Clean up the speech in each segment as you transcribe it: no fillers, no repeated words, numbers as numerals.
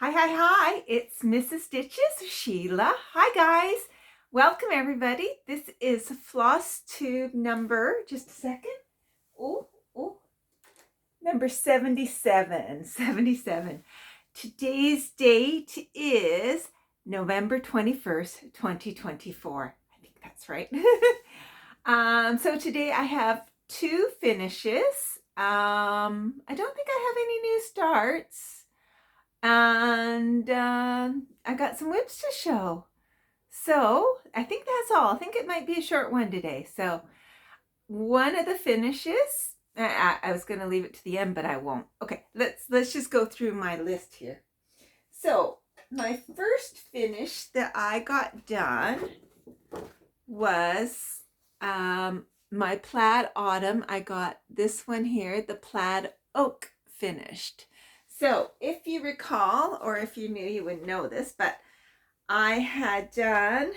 Hi. It's Mrs. Stitches, Sheila. Hi, guys. Welcome, everybody. This is Flosstube number, just a second. Oh, number 77. Today's date is November 21st, 2024. I think that's right. So today I have two finishes. I don't think I have any new starts. And I got some whips to show. So I think that's all. I think it might be a short one today. So one of the finishes, I was going to leave it to the end, but I won't. Okay, let's just go through my list here. So my first finish that I got done was my plaid autumn. I got this one here, the plaid oak finished. So if you recall, or if you knew, you wouldn't know this, but I had done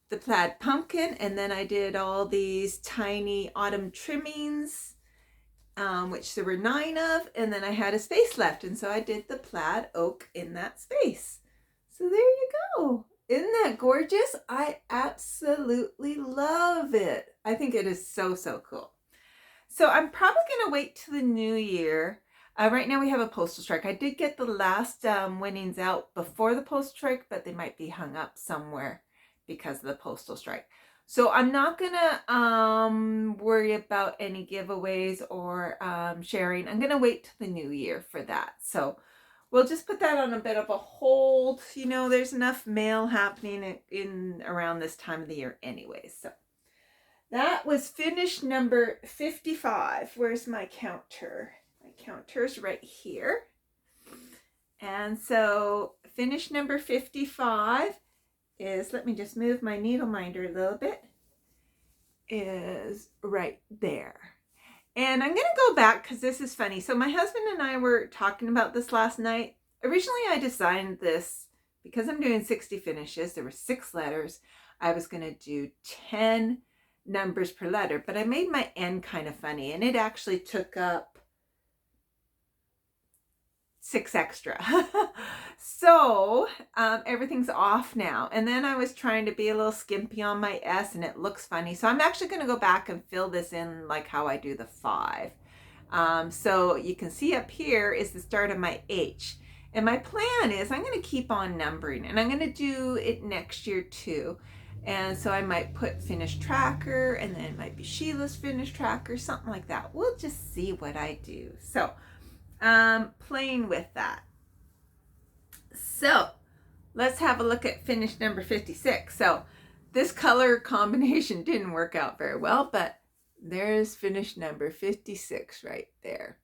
the plaid pumpkin, and then I did all these tiny autumn trimmings, which there were 9 of, and then I had a space left, and so I did the plaid oak in that space. So there you go. Isn't that gorgeous? I absolutely love it. I think it is so cool. So I'm probably going to wait till the new year. Right now we have a postal strike. I did get the last winnings out before the postal strike, but they might be hung up somewhere because of the postal strike. So I'm not gonna worry about any giveaways or sharing. I'm gonna wait till the new year for that. So we'll just put that on a bit of a hold. You know, there's enough mail happening in around this time of the year anyway. So that was finish number 55. Where's my counter? My counter's right here. And so finish number 55 is, let me just move my needle minder a little bit, is right there. And I'm going to go back because this is funny. So my husband and I were talking about this last night. Originally I designed this because I'm doing 60 finishes. There were 6 letters. I was going to do 10 numbers per letter, but I made my end kind of funny, and it actually took up 6 extra. So everything's off now, and then I was trying to be a little skimpy on my S, and it looks funny. So I'm actually going to go back and fill this in like how I do the 5. So you can see up here is the start of my H, and my plan is I'm going to keep on numbering, and I'm going to do it next year too. And so I might put finish tracker, and then it might be Sheila's finish tracker, something like that. We'll just see what I do. So playing with that. So let's have a look at finish number 56. So this color combination didn't work out very well, but there's finish number 56 right there.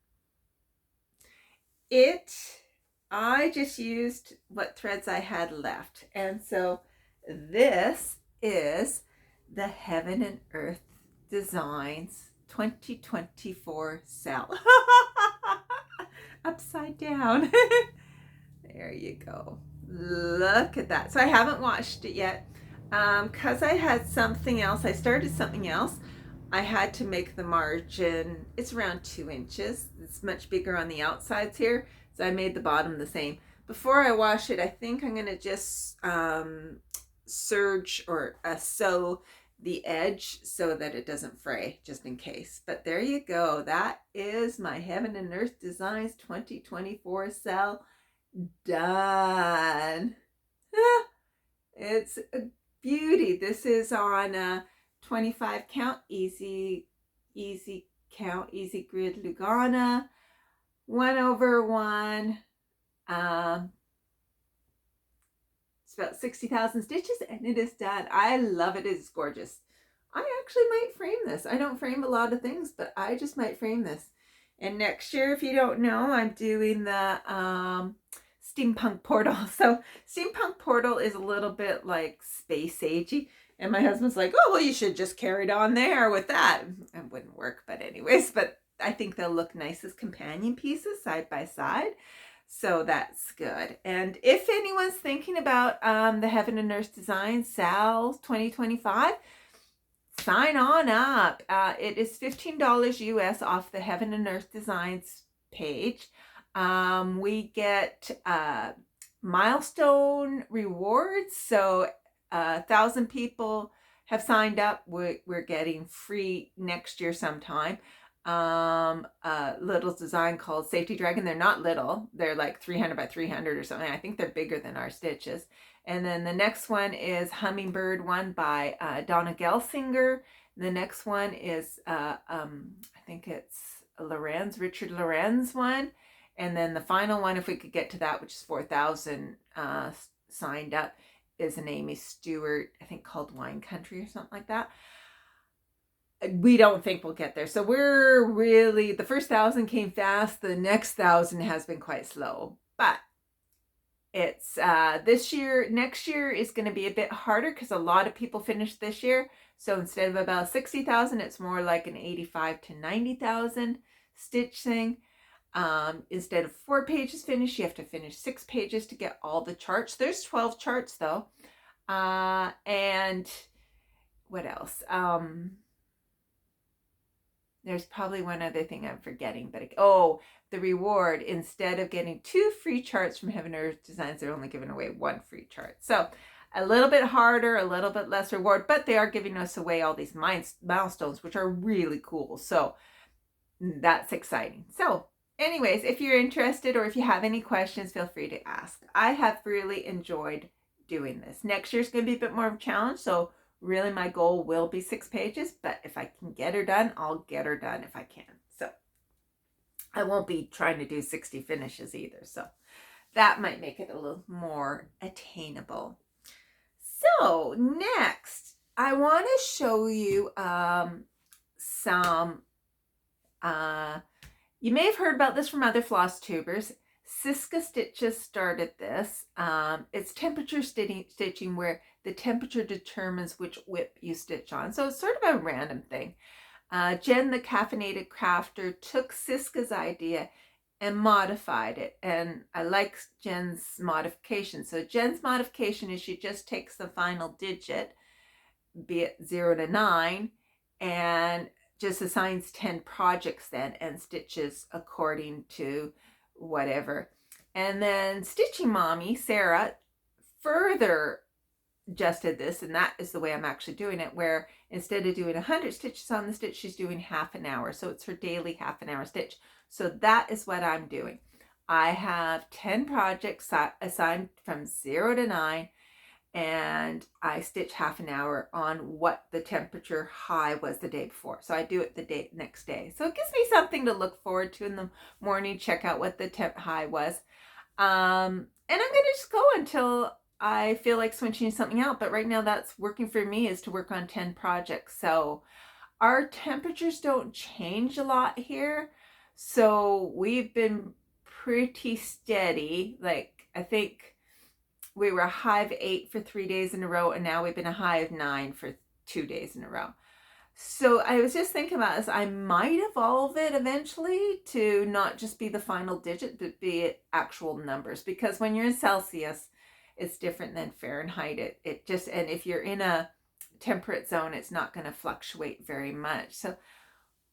I just used what threads I had left. And so this is the Heaven and Earth Designs 2024 cell. Upside down. There you go. Look at that. So I haven't washed it yet because I had something else. I started something else. I had to make the margin. It's around 2 inches. It's much bigger on the outsides here. So I made the bottom the same. Before I wash it, I think I'm going to just serge or sew the edge so that it doesn't fray, just in case. But there you go. That is my Heaven and Earth Designs 2024 cell done. It's a beauty. This is on a 25 count easy count, easy grid Lugana, 1/1. It's about 60,000 stitches, and it is done. I love it. It's gorgeous. I actually might frame this. I don't frame a lot of things, but I just might frame this. And next year, if you don't know, I'm doing the steampunk portal. So steampunk portal is a little bit like space agey. And my husband's like, oh, well, you should just carry it on there with that. It wouldn't work, but anyways, but I think they'll look nice as companion pieces side by side. So that's good. And if anyone's thinking about the Heaven and Earth Design Sal 2025, sign on up. It is $15 US off the Heaven and Earth Designs page. We get milestone rewards. So 1,000 people have signed up. We're getting free next year sometime. Little design called Safety Dragon. They're not little. They're like 300 by 300 or something. I think they're bigger than our stitches. And then the next one is Hummingbird one by Donna Gelsinger. The next one is I think it's Richard Lorenz one. And then the final one, if we could get to that, which is 4,000 signed up, is an Amy Stewart, I think called Wine Country or something like that. We don't think we'll get there. So we're really, the first 1,000 came fast. The next 1,000 has been quite slow. But it's this year, next year is going to be a bit harder because a lot of people finished this year. So instead of about 60,000, it's more like an 85 to 90,000 stitch thing. Instead of 4 pages finished, you have to finish 6 pages to get all the charts. There's 12 charts though. And what else? There's probably one other thing I'm forgetting, but the reward, instead of getting 2 free charts from Heaven Earth Designs, they're only giving away 1 free chart. So a little bit harder, a little bit less reward, but they are giving us away all these milestones, which are really cool. So that's exciting. So anyways, if you're interested or if you have any questions, feel free to ask. I have really enjoyed doing this. Next year's going to be a bit more of a challenge. So really my goal will be 6 pages, but if I can get her done, I'll get her done if I can. So I won't be trying to do 60 finishes either. So that might make it a little more attainable. So next, I want to show you some, you may have heard about this from other floss tubers. Siska Stitches started this. It's temperature stitching where the temperature determines which whip you stitch on. So it's sort of a random thing. Jen, the caffeinated crafter, took Siska's idea and modified it. And I like Jen's modification. So Jen's modification is she just takes the final digit, be it 0 to 9, and just assigns 10 projects then and stitches according to whatever. And then Stitching Mommy, Sarah, further adjusted this, and that is the way I'm actually doing it, where instead of doing 100 stitches on the stitch, she's doing half an hour. So it's her daily half an hour stitch. So that is what I'm doing. I have 10 projects assigned from 0 to 9, and I stitch half an hour on what the temperature high was the day before. So I do it the next day. So it gives me something to look forward to in the morning, check out what the temp high was. And I'm going to just go until I feel like switching something out. But right now that's working for me, is to work on 10 projects. So our temperatures don't change a lot here. So we've been pretty steady. Like I think we were a high of 8 for 3 days in a row, and now we've been a high of 9 for 2 days in a row. So I was just thinking about this. I might evolve it eventually to not just be the final digit, but be actual numbers. Because when you're in Celsius, it's different than Fahrenheit. It just, and if you're in a temperate zone, it's not going to fluctuate very much. So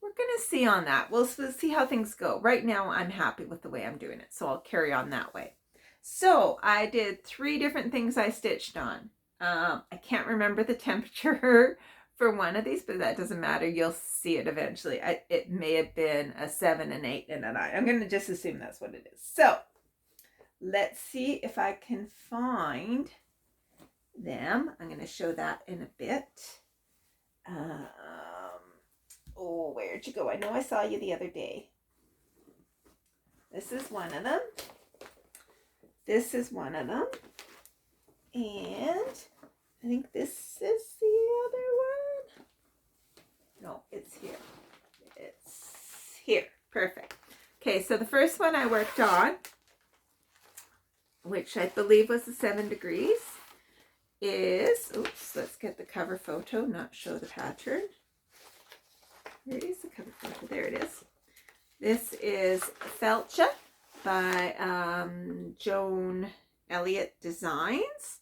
we're going to see on that. We'll see how things go. Right now, I'm happy with the way I'm doing it. So I'll carry on that way. So I did 3 different things I stitched on. I can't remember the temperature for one of these, but that doesn't matter. You'll see it eventually. It may have been a 7, an 8, and a 9. I'm going to just assume that's what it is. So let's see if I can find them. I'm going to show that in a bit. Oh, where'd you go? I know I saw you the other day. This is one of them. This is one of them. And I think this is the other one. No, it's here. It's here. Perfect. Okay, so the first one I worked on, which I believe was the 7 degrees, is, oops, let's get the cover photo, not show the pattern. Where is the cover photo? There it is. This is Felcha by Joan Elliott Designs.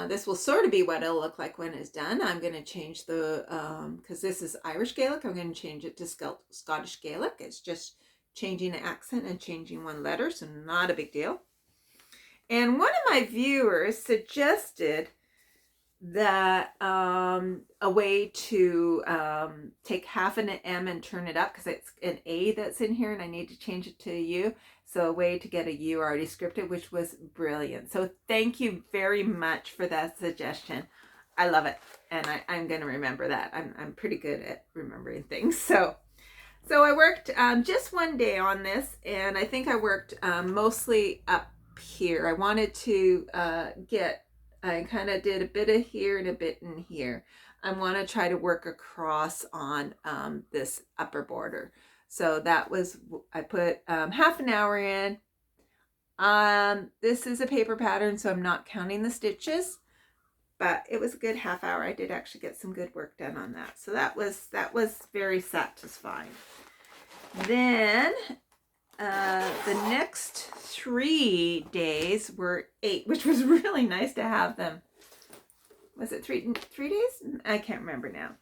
This will sort of be what it'll look like when it's done. I'm going to change the, because this is Irish Gaelic, I'm going to change it to Scottish Gaelic. It's just changing an accent and changing one letter, so not a big deal. And one of my viewers suggested that a way to take half an M and turn it up, because it's an A that's in here and I need to change it to a U. So a way to get a U already scripted, which was brilliant. So thank you very much for that suggestion. I love it, and I'm going to remember that. I'm pretty good at remembering things. So I worked just one day on this, and I think I worked mostly up here. I wanted to I kind of did a bit of here and a bit in here. I want to try to work across on this upper border. So that was, I put half an hour in. This is a paper pattern, so I'm not counting the stitches, but it was a good half hour. I did actually get some good work done on that. So that was very satisfying. Then the next 3 days were 8, which was really nice to have them. Was it three days? I can't remember now.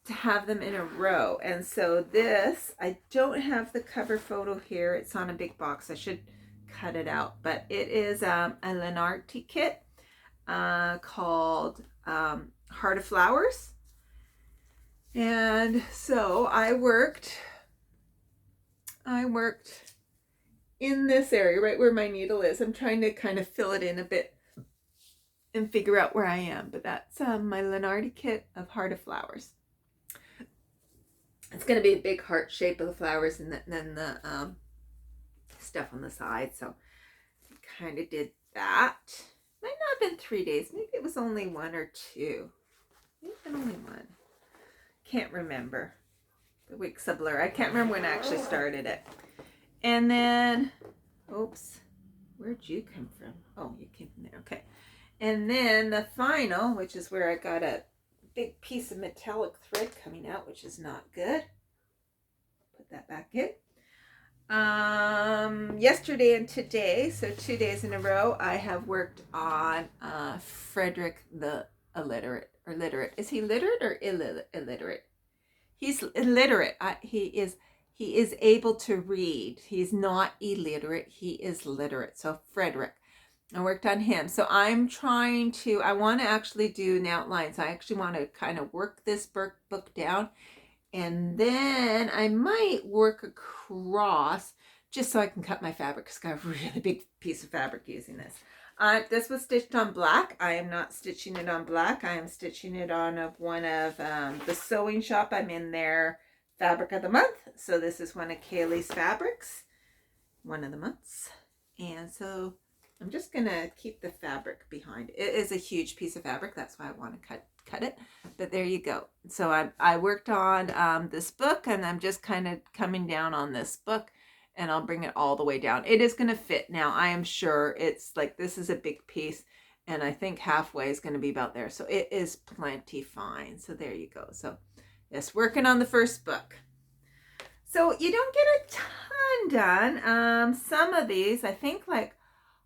To have them in a row. And so this, I don't have the cover photo here. It's on a big box. I should cut it out. But it is a Lenarty kit called Heart of Flowers. And so I worked in this area, right where my needle is. I'm trying to kind of fill it in a bit and figure out where I am. But that's my Lenarty kit of Heart of Flowers. It's going to be a big heart shape of the flowers, and then the stuff on the side. So I kind of did that. Might not have been 3 days. Maybe it was only 1 or 2. Maybe only 1. Can't remember. The week's a blur. I can't remember when I actually started it. And then, oops, where'd you come from? Oh, you came from there. Okay. And then the final, which is where I got a big piece of metallic thread coming out, which is not good. Put that back in. Yesterday and today, so 2 days in a row, I have worked on Frederick the illiterate, or literate. Is he literate or illiterate? He's illiterate. He is able to read. He's not illiterate. He is literate. So Frederick. I worked on him. So I'm trying to, I want to actually do an outline. So I actually want to kind of work this book down. And then I might work across just so I can cut my fabric, because I have a really big piece of fabric using this. This was stitched on black. I am not stitching it on black. I am stitching it on one of the sewing shop. I'm in their fabric of the month. So this is one of Kaylee's fabrics, one of the months. And so I'm just going to keep the fabric behind. It is a huge piece of fabric. That's why I want to cut it. But there you go. So I worked on this book, and I'm just kind of coming down on this book, and I'll bring it all the way down. It is going to fit now. I am sure it's like, this is a big piece, and I think halfway is going to be about there. So it is plenty fine. So there you go. So yes, working on the first book. So you don't get a ton done. Some of these, I think, like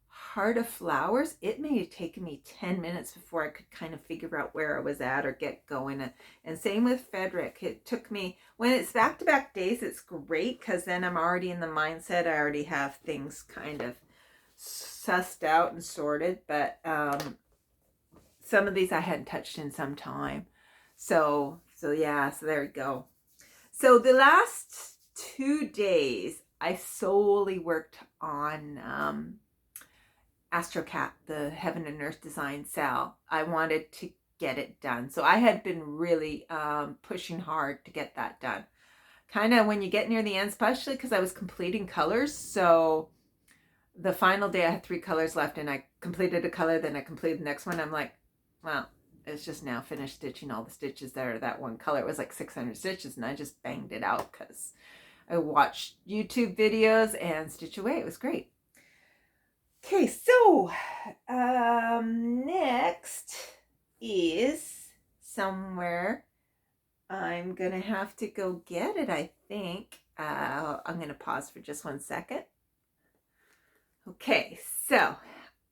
Heart of Flowers, it may have taken me 10 minutes before I could kind of figure out where I was at or get going. And same with Frederick. It took me, when it's back-to-back days, it's great, because then I'm already in the mindset. I already have things kind of sussed out and sorted. But some of these I hadn't touched in some time. So yeah, so there we go. So the last 2 days, I solely worked on AstroCat, the Heaven and Earth Design cell. I wanted to get it done. So I had been really pushing hard to get that done. Kind of when you get near the end, especially because I was completing colors. So the final day I had 3 colors left, and I completed a color, then I completed the next one. I'm like, well, it's just now finished stitching all the stitches that are that one color. It was like 600 stitches, and I just banged it out because I watched YouTube videos and stitch away. It was great. Okay, so next is somewhere I'm going to have to go get it, I think. I'm going to pause for just 1 second. Okay, so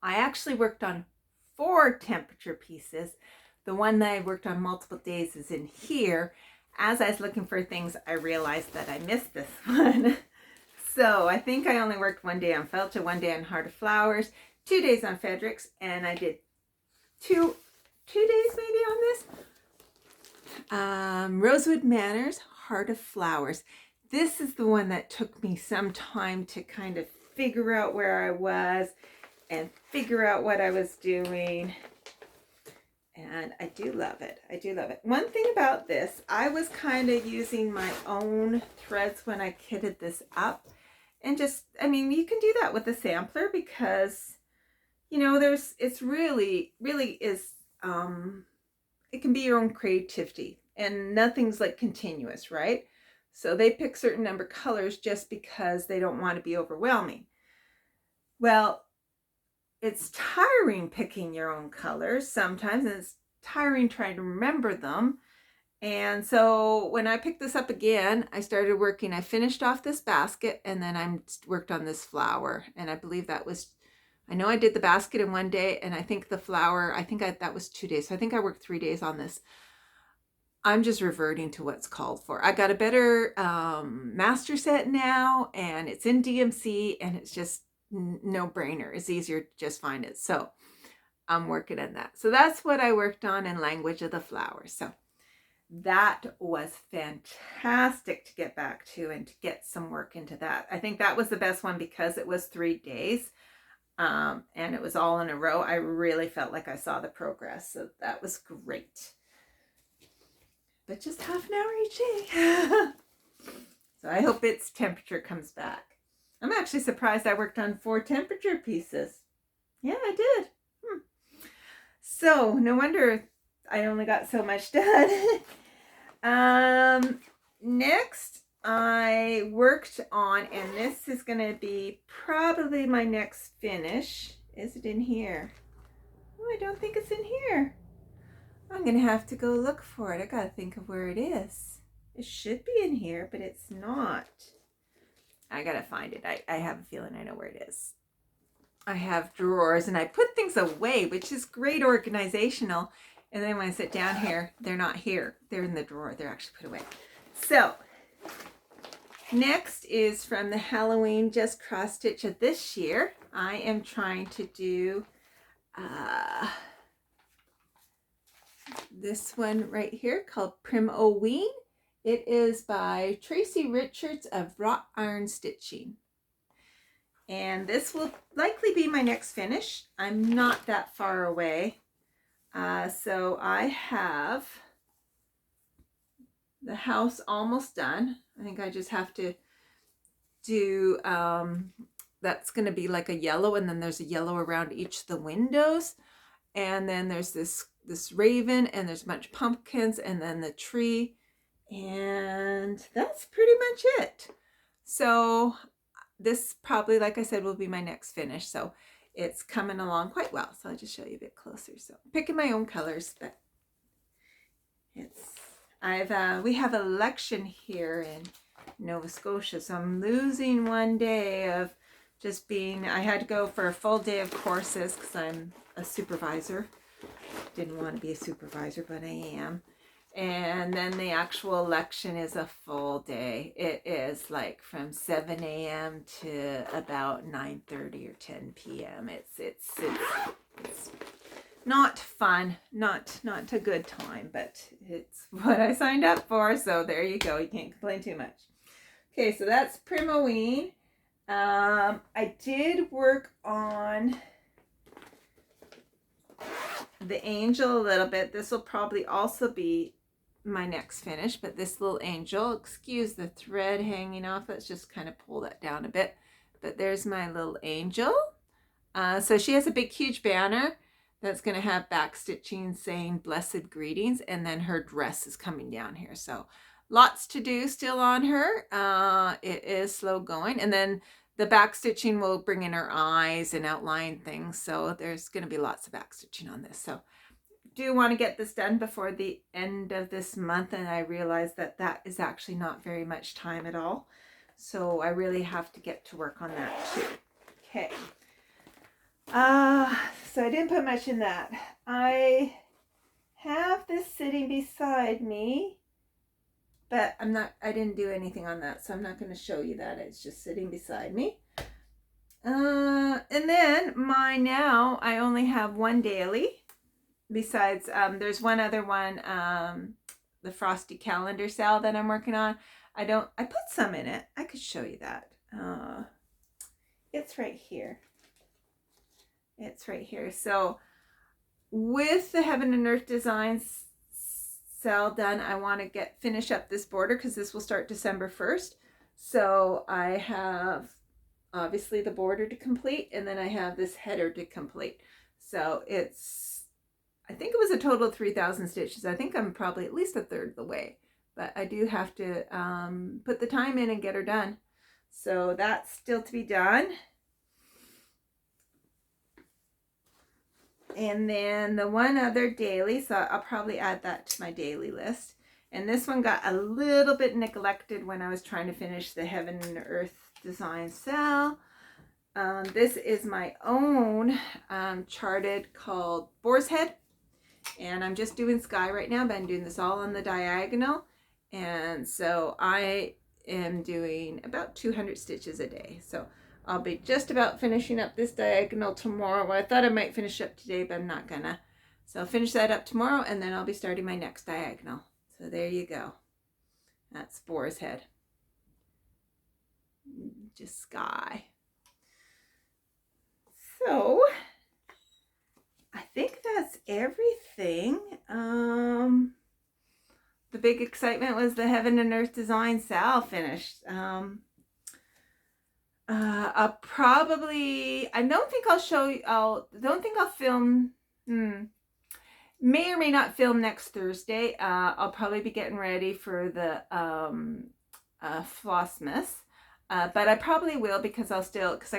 I actually worked on 4 temperature pieces. The one that I worked on multiple days is in here. as I was looking for things, I realized that I missed this one. So I think I only worked one day on Felcha, one day on Heart of Flowers, 2 days on Fredericks, and I did two days maybe on this. Rosewood Manors, Heart of Flowers. This is the one that took me some time to kind of figure out where I was and figure out what I was doing. And I do love it. I do love it. One thing about this, I was kind of using my own threads when I kitted this up. And just, I mean, you can do that with a sampler because, you know, it's really is, it can be your own creativity and nothing's like continuous, right? So they pick certain number of colors just because they don't want to be overwhelming. Well, it's tiring picking your own colors sometimes, and it's tiring trying to remember them. And so when I picked this up again, I started working. I finished off this basket, and then I worked on this flower. And I believe that was, I know I did the basket in one day, and I think the flower, that was 2 days. So I think I worked 3 days on this. I'm just reverting to what's called for. I got a better master set now, and it's in DMC, and it's just no brainer. It's easier to just find it. So I'm working on that. So that's what I worked on in Language of the Flower. So that was fantastic to get back to and to get some work into that. I think that was the best one because it was 3 days and it was all in a row. I really felt like I saw the progress. So that was great. But just half an hour each day. So I hope its temperature comes back. I'm actually surprised I worked on 4 temperature pieces. Yeah, I did. So no wonder I only got so much done. Next I worked on, and this is going to be probably my next finish. Is it in here? Oh, I don't think it's in here. I'm going to have to go look for it. I got to think of where it is. It should be in here, but it's not. I got to find it. I have a feeling I know where it is. I have drawers and I put things away, which is great organizational. And then when I sit down here, they're not here. They're in the drawer. They're actually put away. So next is from the Halloween Just Cross Stitch of this year. I am trying to do this one right here called Prim O Ween. It is by Tracy Richards of Wrought Iron Stitching. And this will likely be my next finish. I'm not that far away. So I have the house almost done. I think I just have to do, that's going to be like a yellow, and then there's a yellow around each of the windows. And then there's this raven, and there's a bunch of pumpkins, and then the tree. And that's pretty much it. So this probably, like I said, will be my next finish. So it's coming along quite well. So I'll just show you a bit closer. So I'm picking my own colors, but we have an election here in Nova Scotia. So I'm losing one day of just being, I had to go for a full day of courses because I'm a supervisor. Didn't want to be a supervisor, but I am. And then the actual election is a full day. It is like from 7 a.m. to about 9:30 or 10 p.m. It's not fun, not a good time, but it's what I signed up for. So there you go. You can't complain too much. Okay, so that's Primoween. I did work on the angel a little bit. This will probably also be my next finish, but this little angel, excuse the thread hanging off, let's just kind of pull that down a bit. But there's my little angel. So she has a big huge banner that's going to have back stitching saying blessed greetings, and then her dress is coming down here. So lots to do still on her. It is slow going, and then the back stitching will bring in her eyes and outline things. So there's going to be lots of back stitching on this. So do want to get this done before the end of this month, and I realize that that is actually not very much time at all. So I really have to get to work on that too. Okay. So I didn't put much in that. I have this sitting beside me. but I didn't do anything on that, so I'm not going to show you that. It's just sitting beside me. And then I only have one daily. Besides, there's one other one, the Frosty calendar cell that I'm working on. I put some in it. I could show you that. It's right here. It's right here. So with the Heaven and Earth Designs cell done, I want to finish up this border because this will start December 1st. So I have obviously the border to complete, and then I have this header to complete. So I think it was a total of 3,000 stitches. I think I'm probably at least a third of the way, but I do have to put the time in and get her done. So that's still to be done. And then the one other daily, so I'll probably add that to my daily list. And this one got a little bit neglected when I was trying to finish the Heaven and Earth Design cell. This is my own charted called Boar's Head. And I'm just doing sky right now, but I'm doing this all on the diagonal. And so I am doing about 200 stitches a day. So I'll be just about finishing up this diagonal tomorrow. Well, I thought I might finish up today, but I'm not gonna. So I'll finish that up tomorrow, and then I'll be starting my next diagonal. So there you go. That's Boar's Head. Just sky. So I think that's everything. The big excitement was the Heaven and Earth Design cell finished. I'll probably, I don't think I'll show you, don't think I'll film, may or may not film next Thursday. I'll probably be getting ready for the Flossmas. But I probably will because I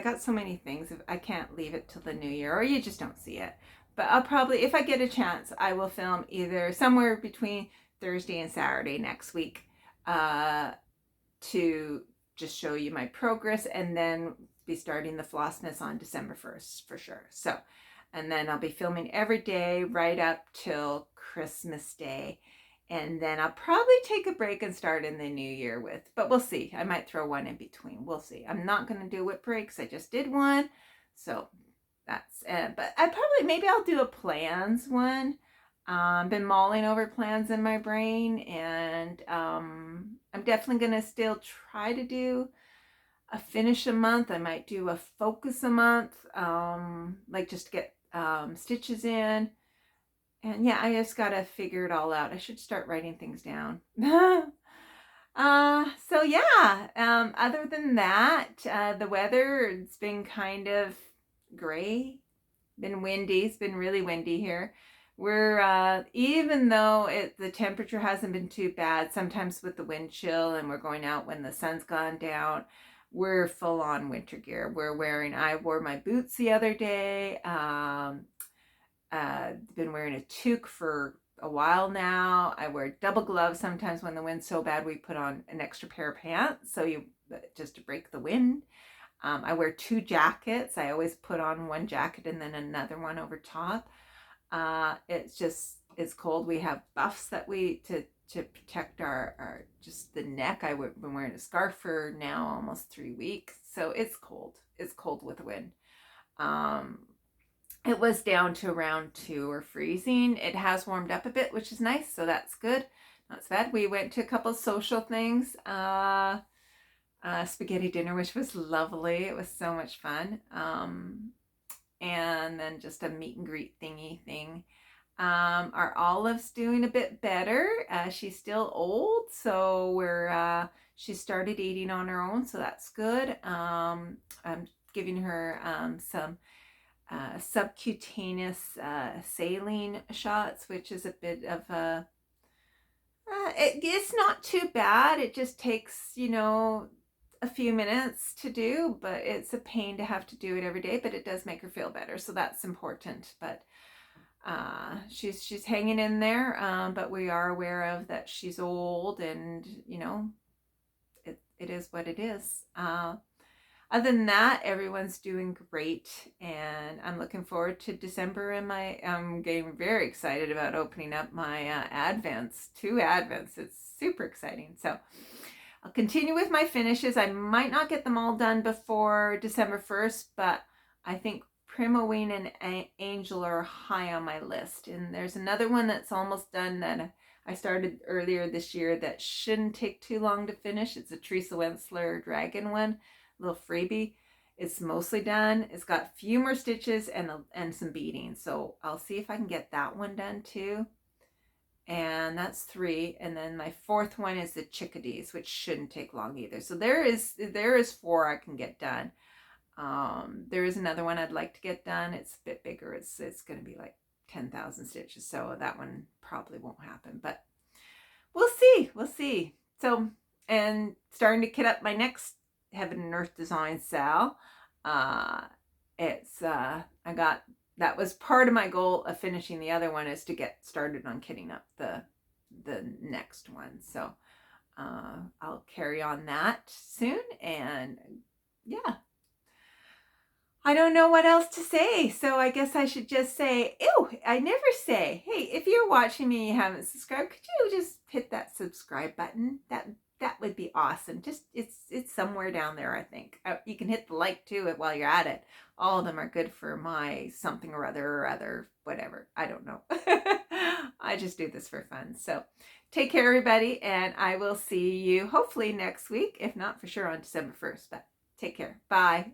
got so many things, I can't leave it till the new year, or you just don't see it. But I'll probably, if I get a chance, I will film either somewhere between Thursday and Saturday next week to just show you my progress, and then be starting the Flossmas on December 1st for sure. So, and then I'll be filming every day right up till Christmas Day. And then I'll probably take a break and start in the new year but we'll see. I might throw one in between. We'll see. I'm not going to do whip breaks. I just did one. So that's it. But maybe I'll do a plans one. Been mulling over plans in my brain, and I'm definitely going to still try to do a finish a month. I might do a focus a month, like just to get stitches in. And yeah, I just got to figure it all out. I should start writing things down. So yeah, other than that, the weather, it's been kind of gray, been windy. It's been really windy here. We're, even though the temperature hasn't been too bad, sometimes with the wind chill and we're going out when the sun's gone down, we're full on winter gear. I wore my boots the other day. Been wearing a toque for a while now. I wear double gloves sometimes when the wind's so bad. We put on an extra pair of pants just to break the wind. I wear 2 jackets. I always put on one jacket and then another one over top. It's cold. We have buffs that to protect our just the neck. I've been wearing a scarf for now almost 3 weeks. So it's cold. It's cold with the wind. It was down to around 2 or freezing. It has warmed up a bit, which is nice. So that's good. Not so bad. We went to a couple of social things. Spaghetti dinner, which was lovely. It was so much fun. And then just a meet and greet thingy thing. Our Olive's doing a bit better. She's still old, so she started eating on her own, so that's good. I'm giving her some subcutaneous saline shots, which is a bit of a it's not too bad. It just takes a few minutes to do, but it's a pain to have to do it every day, but it does make her feel better, so that's important. But she's hanging in there, but we are aware of that she's old, and it is what it is. Other than that, everyone's doing great, and I'm looking forward to December, and I'm getting very excited about opening up my Advents, 2 Advents. It's super exciting. So I'll continue with my finishes. I might not get them all done before December 1st, but I think Primoween and Angel are high on my list. And there's another one that's almost done that I started earlier this year that shouldn't take too long to finish. It's a Teresa Wensler dragon one, a little freebie. It's mostly done. It's got a few more stitches and some beading. So I'll see if I can get that one done too. And that's 3. And then my 4th one is the chickadees, which shouldn't take long either. So there is 4 I can get done. There is another one I'd like to get done. It's a bit bigger. It's going to be like 10,000 stitches. So that one probably won't happen, but we'll see. So, and starting to kit up my next Heaven and Earth Design Sal. That was part of my goal of finishing the other one, is to get started on kitting up the next one. So I'll carry on that soon, and yeah, I don't know what else to say. So I guess I should just say, ew, I never say, hey, if you're watching me and you haven't subscribed, could you just hit that subscribe button? That would be awesome. Just it's somewhere down there, I think. You can hit the like too while you're at it. All of them are good for my something or other, whatever. I don't know. I just do this for fun. So take care, everybody, and I will see you hopefully next week, if not for sure on December 1st. But take care. Bye.